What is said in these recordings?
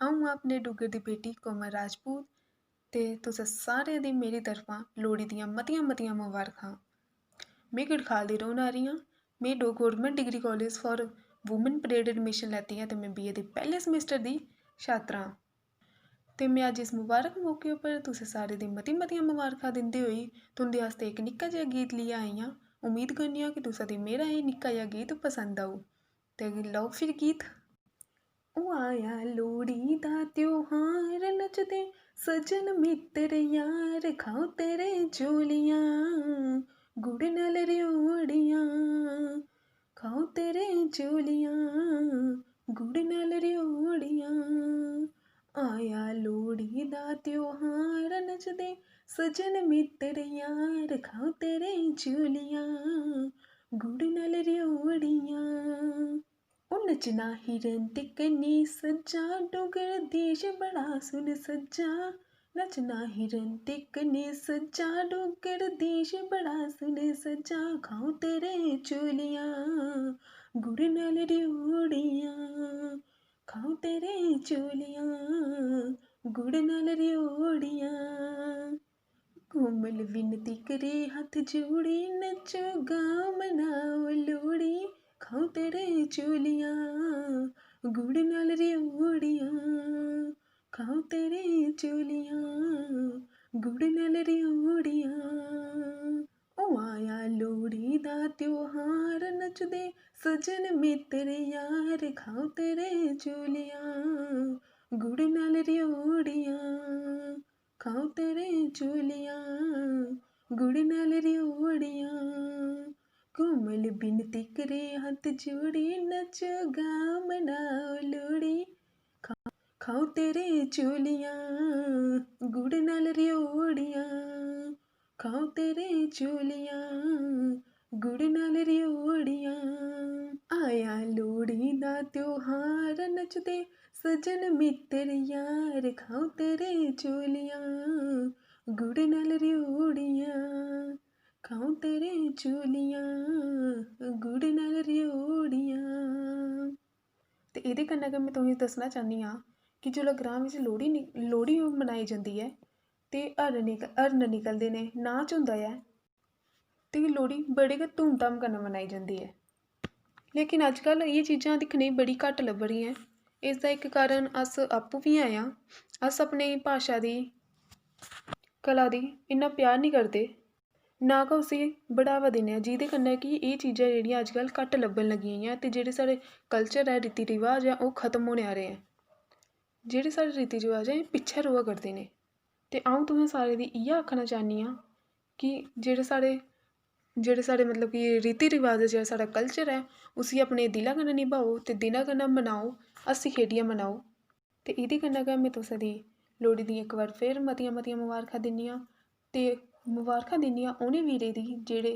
अ'ऊं अपने डुग्गर दी बेटी कोमल राजपूत ते तुसें सारें दी मेरी तरफा लोह्ड़ी दियां मतियां मतियां मबारखां। में गड़खाल दी रौह्ने आह्ली आं। में government degree college for women parade admission लैती ऐ ते में बीए दी पैह्ले सेमेस्टर दी छात्रा आं। ते में अज्ज इस मुबारक मौके उप्पर तुसें सारें दी मतियां मबारखां दिंदे होई तुं'दे आस्तै इक निक्का जेहा गीत लेइयै आई आं। उम्मीद करनी आं कि तुसें गी मेरा एह् निक्का जेहा गीत पसंद औग। ते लओ फिर गीत। ओ आया लोह्ड़ी दा त्योहार नचदे सजन मित्तर यार खाओ तेरे चोलियां गुड़ नाल रियोड़ियां खाओ तेरे चोलियां गुड़ नाल रियोड़ियां आया लोह्ड़ी दा त्योहार नचदे सजन मित्तर यार खाओ तेरे चोलियां गुड़ नाल रियोड़ियां ओ नचना हिरन ते कन्नी सज्जा डुग्गर देश बड़ा सुन सज्जा नचना हिरन ते कन्नी सज्जा डुग्गर देश बड़ा सुन सज्जा खाओ तेरे चोलियां गुड़ नाल रियोड़ियां खाओ तेरे चोलियां गुड़ नाल रियोड़ियां कोमल विनती करे हत्थ जोड़ी नचो गाओ मनाओ लोह्ड़ी खाओ तेरे चोलियां गुड़ नाल रियोड़ियां खाओ तेरे चोलियां गुड़ नाल रियोड़ियां ओ आया लोह्ड़ी दा त्योहार नचदे सजन मित्तर यार खाओ तेरे चोलियां गुड़ नाल रियोड़ियां खाओ तेरे चोलियां गुड़ नाल रियोड़ियां कोमल बिनती करे हत्थ जोड़ी नचो गाओ मनाओ लोह्ड़ी खाओ तेरे चोलियां गुड़ नाल रियोड़ियां खाओ तेरे चोलियां गुड़ नाल रियोड़ियां आया लोह्ड़ी दा त्योहार नचदे सजन मित्तर यार खाओ तेरे चोलियां गुड़ नाल रियोड़ियां खाओ तेरे चोलियां गुड़ नाल रियोड़ियां ते एह्दे कन्नै गै में तुसेंगी दस्सना चाह्न्नी आं कि जेल्लै ग्रांऽ बिच लोह्ड़ी मनाई जंदी ऐ ते हरण निकलदे न नाच होंदा ऐ ते लोह्ड़ी बड़े गै धूम धाम कन्नै मनाई जंदी ऐ। लेकिन अज्जकल एह् चीज़ां दिक्खने गी बड़ी घट्ट लब्भा दियां ऐ। इसदा इक कारण अस आपूं बी आं। अस अपनी भाशा दी कला दी इन्ना प्यार निं करदे ना गै उसी बढ़ावा दिन्ने आं जेह्दे कन्नै कि एह् चीज़ां जेह्ड़ियां अज्जकल घट्ट लब्भन लगी दियां ते जेह्ड़े साढ़े कल्चर ऐ रीति रिवाज ऐ ओह् खत्म होने आह्ले ऐ। जेह्ड़े साढ़े रीति रिवाज ऐ एह् पिच्छें र'वा करदे न ते अ'ऊं तुसें सारें गी इ'यै आखना चाह्न्नी आं कि जेह्ड़े साढ़े मतलब कि रीति रिवाज जेह्ड़ा साढ़ा कल्चर ऐ उसी अपने दिला कन्नै निभाओ ते दिला कन्नै मनाओ हस्सी खेढियै मनाओ। ते एह्दे कन्नै गै में तुसें गी लोह्ड़ी दी इक बार फिर मतियां मबारखां दिन्नी आं ते मबारखां दिन्नी आं उ'नें वीरें गी जेह्ड़े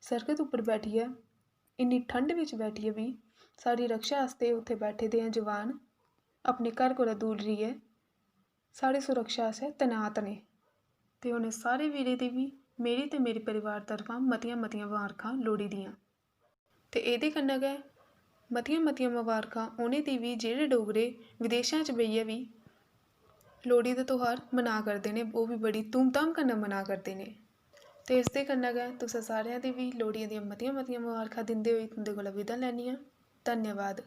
सरहद उप्पर बैठियै इन्नी ठंड बिच बैठियै बी साढ़ी रक्षा आस्तै उत्थें बैठे दे न जवान अपने घर कोला दूर रेहियै साढ़ी सुरक्षा आस्तै तैनात न। ते उ'नें सारे वीरें दी बी मेरी ते मेरे परिवार तरफा मतियां मबारखां लोह्ड़ी दियां। ते एह्दे कन्नै गै मतियां मबारखां उ'नें गी बी जेह्ड़े डोगरे विदेशां च बेहियै बी लोह्ड़ी दा त्यौहार मना करदे न ओह् बी बड़ी धूम धाम कन्नै मना करदे न। ते इसदे कन्नै गै तुसें सारेआं दी बी लोह्ड़ियै दियां मतियां मबारखां दिंदे होई तुं'दे कोला विदा लैन्नी आं। धन्यवाद।